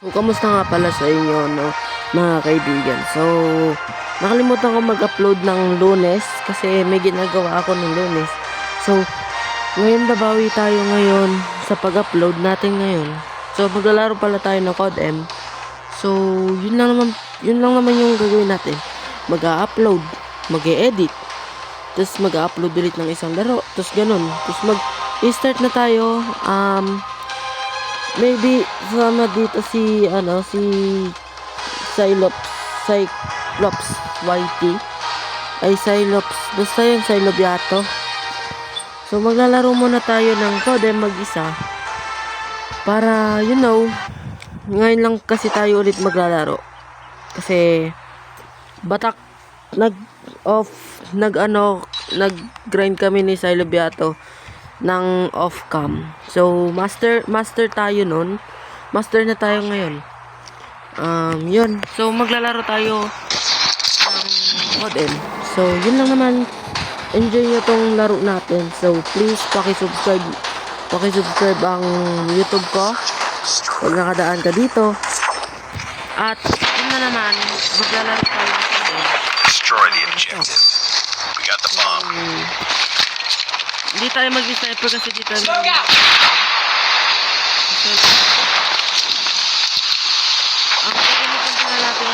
So, kamusta nga pala sa inyo, no, mga kaibigan? So, nakalimutan ko mag-upload ng Lunes kasi may ginagawa ako ng Lunes. So, ngayon babawi tayo ngayon sa pag-upload natin ngayon. So, maglalaro pala tayo ng COD M. So, yun lang naman yung gagawin natin. Mag-upload, mag-e-edit, tapos mag-upload ulit ng isang laro, tapos ganun. Tapos mag-start na tayo. Maybe sama dito si Cyclops YT ay Cyclops, basta yun Cylobiato. So maglalaro muna tayo ng COD mag-isa para ngayon lang kasi tayo ulit maglalaro kasi batak nag-grind kami ni Cylobiato ng off-cam. So, master tayo nun. Master na tayo ngayon. Yun. So, maglalaro tayo ng COD M. So, yun lang naman. Enjoy nyo tong laro natin. So, please, paki-subscribe ang YouTube ko. Pag nakadaan ka dito. At, yun na naman. Maglalaro tayo ng COD M. Destroy the objective. We got the bomb. Hindi tayo mag-sniper kasi dito ang gagamitin pala natin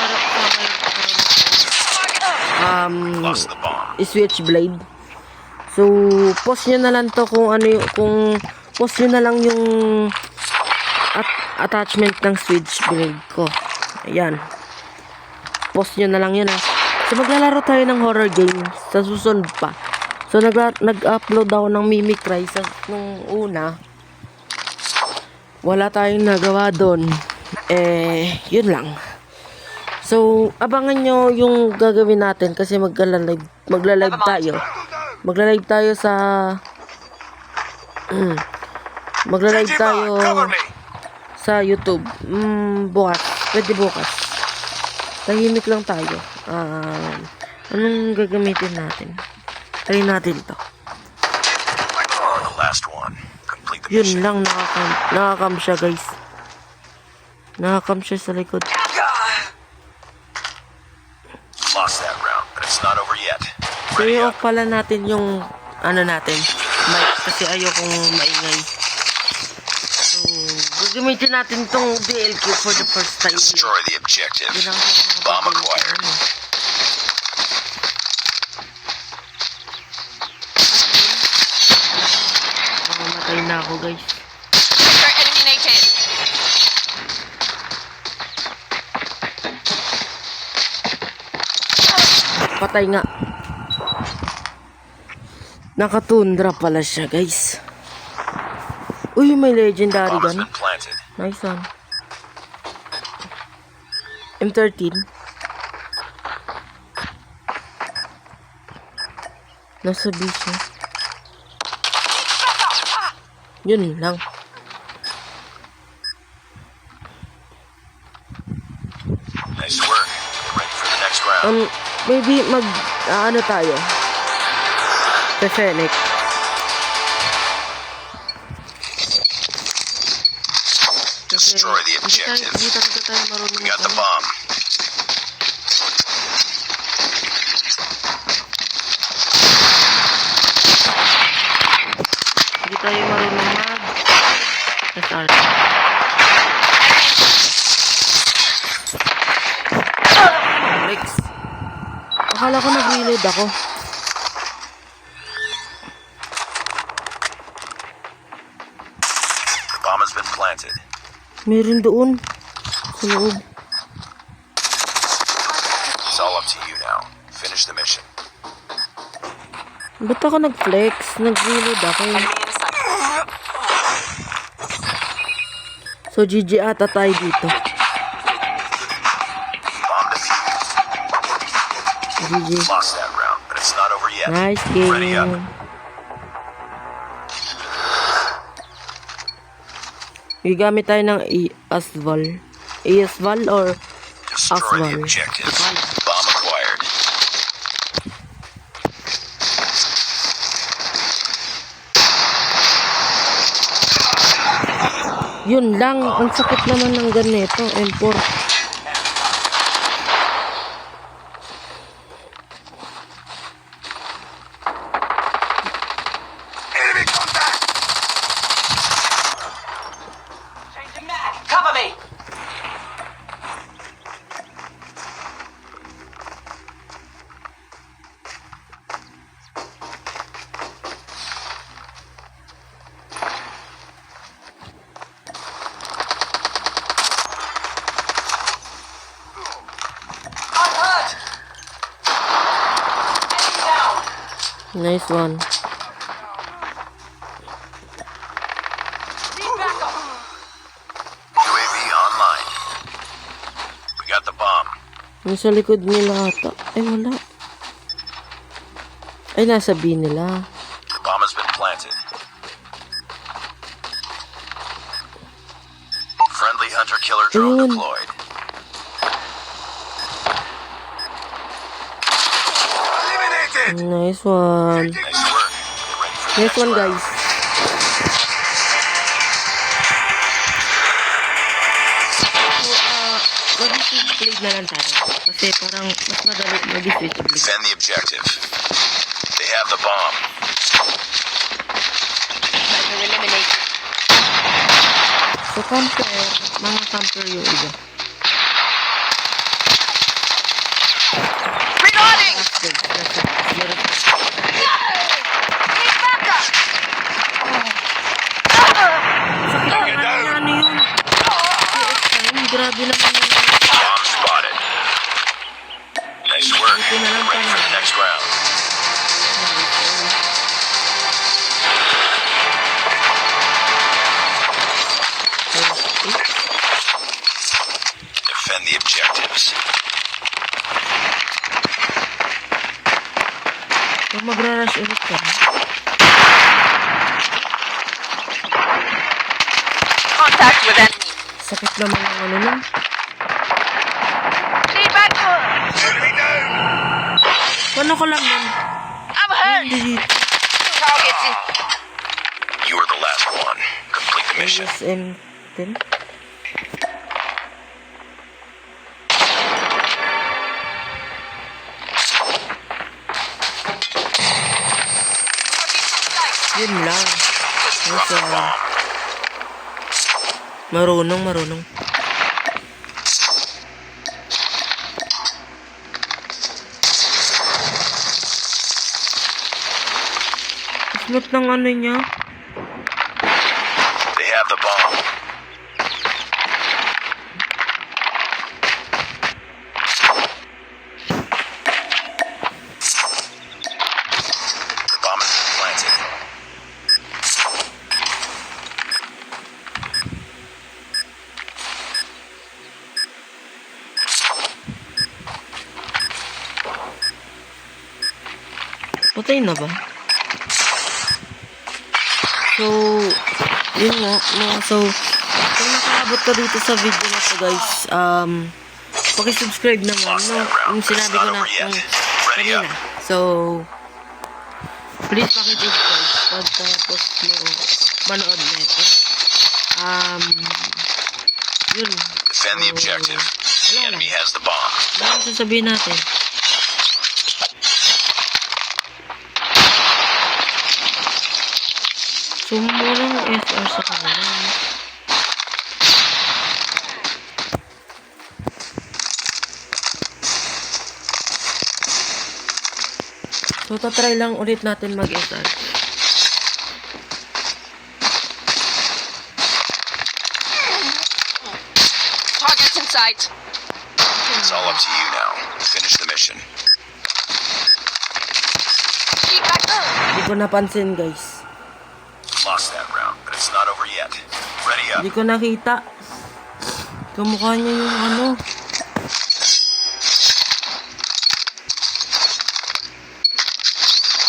Lost the bomb. Switchblade. So, post nyo na lang to kung post nyo na lang yung attachment ng switchblade ko. Ayan. Post nyo na lang yun So, maglalaro tayo ng horror game sa susunod pa. So, nag-upload ako ng Mimicry nung una. Wala tayong nagawa doon. Yun lang. So, abangan nyo yung gagawin natin kasi magla-live tayo. Magla-live tayo sa YouTube. Bukas. Pwede bukas. Tahimik lang tayo. Anong gagamitin natin? Try natin to. The last one. Complete the Yun lang, nakakam siya, guys. Nakakam siya sa likod. Lost that round, but it's not over yet. So, Ready i-off up. pala natin yung natin mic kasi ayokong maingay. So, gagamitin natin tong DLQ for the first time. Destroy the objective. Yun ang Bomb acquired. Mamatay na ako, guys. Sector eliminated. Patay nga. Nakatundra pala siya, guys. Uy, may legendary Bomb has gun. been planted. Nice one. M13. Nasa B siya. Yun lang. Nice work. Ready for the next round. Maybe tayo. Fennec. Destroy the objective. Hindi talaga tayo marunong. We got the bomb. Hindi tayo marunong SR. Rex. Akala ko nag-reload ako. The bomb has been planted. Meron doon. Sa loob. It's all up to you now. Finish the mission. Ba't ako nag-flex? Nag-reload ako. So, GG ata tayo dito. Bomb defused. GG. Lost that round, but it's not over yet. Nice Ready up. game. Gamit tayo ng Asval. Asval or Destroy the Asval? objective. Bomb acquired. Yun lang, ang sakit naman ng ganito, M4. Enemy contact! Cover me! I'm hurt! Enemy down! Nice one. Need backup! UAV online. We got the bomb. Nasa likod nila ata. Ay, wala. Ay, nasa B nila. The bomb has been planted. Friendly hunter-killer drone Ayun. deployed. Eliminated! Nice one. Nice work. Get ready for the Nice one, next round. guys. So, mag-switch blade na lang tayo. Kasi parang mas madali mag-switch blade. Defend the objective. They have the bomb. Sniper eliminated. So, camper. Mga camper yung iba. Reloading! That's good. That's it. Meron pa. Need backup! Sakit naman na ano yun. PX9. Grabe naman yun. Bomb spotted. Nice work. Buti na lang Get ready for the next round. Defend the objectives. Kung magra-rush ulit ka, Contact with enemy. sakit naman ang ano nun. Need backup! Enemy down! Paano ko lang nun? I'm hurt! Hindi. Targets in. You are the last one. Complete the mission. SM10. Yun lang. Just drop Nice the one. bomb. Marunong. Smooth ng ano niya. They have the bomb. The bomb has been planted. Patay na ba? So, yun nga. No? So, kung nakaabot ka dito sa video na to, guys, pakisubscribe naman, no? Yung sinabi ko na kanina. So, please pakisubscribe pagkatapos mo manood na ito. Yun. Defend the objective. The enemy has the bomb. Ano ang sasabihin natin? So, murang SR sa kanila. So, tatry lang ulit natin mag-SR. Targets in sight. It's all up to you now. Finish the mission. Need backup! Hindi ko napansin, guys. Lost that round, but it's not over yet. Ready up. Hindi ko nakita. Kamukha niya yung ano.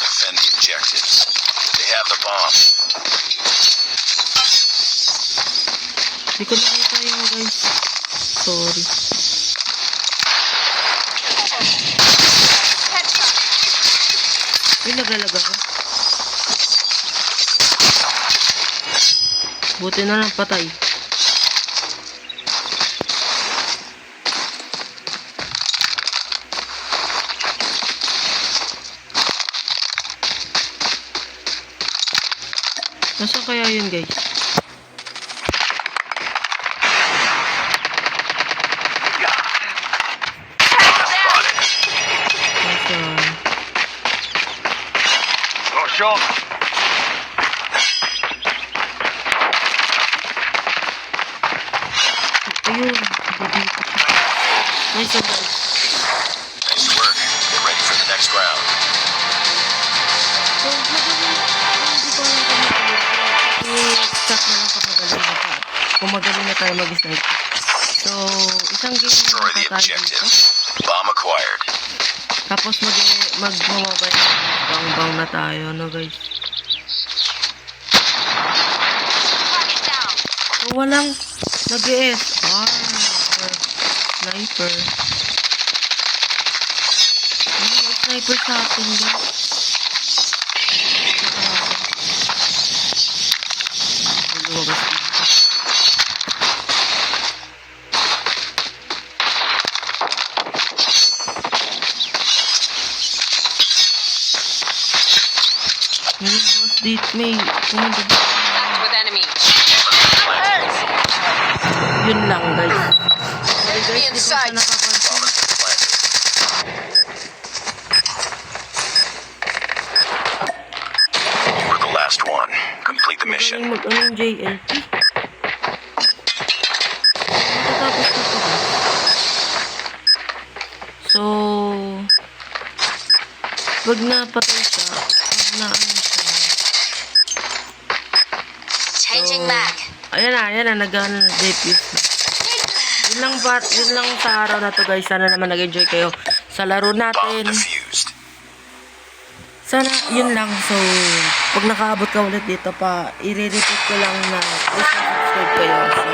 Defend the objectives. They have the bomb. Hindi ko nakita yung guys. Sorry. Ay, naglalag ako. Buti na lang patay. Nasaan kaya yun, guys? Nasaan? Got shot. Ayun. Dito siya. Nice, so guys. Nice work. Get ready for the next round. So, hindi ko alam kung magaling. I-check na lang kung magaling na tayo mag-snipe. So, isang game Destroy the na tayo objective. dito. Bomb acquired. Tapos mag-mobile. Bang na tayo, no guys? Target down. So, walang nag-SR or sniper. Walang sniper sa atin, guys. Lumabas dito. May boss dito, may pumunta dito. Contact with enemy. I'm hurt. Yun lang, guys. Enemy in Di ko sight. siya nakapansin. Bomb has been planted. You were the last one. Complete the mission. Magaling mag-ano yung JLP. Matatapos na to, guys. So, pag napatay siya, pag na-ano siya, Changing So, mag. ayan na, nag-ano na, defuse na. Yun lang sa araw na to, guys. Sana naman nag-enjoy kayo sa laro Bomb natin. defused. Sana, yun lang. So, pag nakaabot ka ulit dito pa, i-repeat ko lang na please subscribe kayo. So,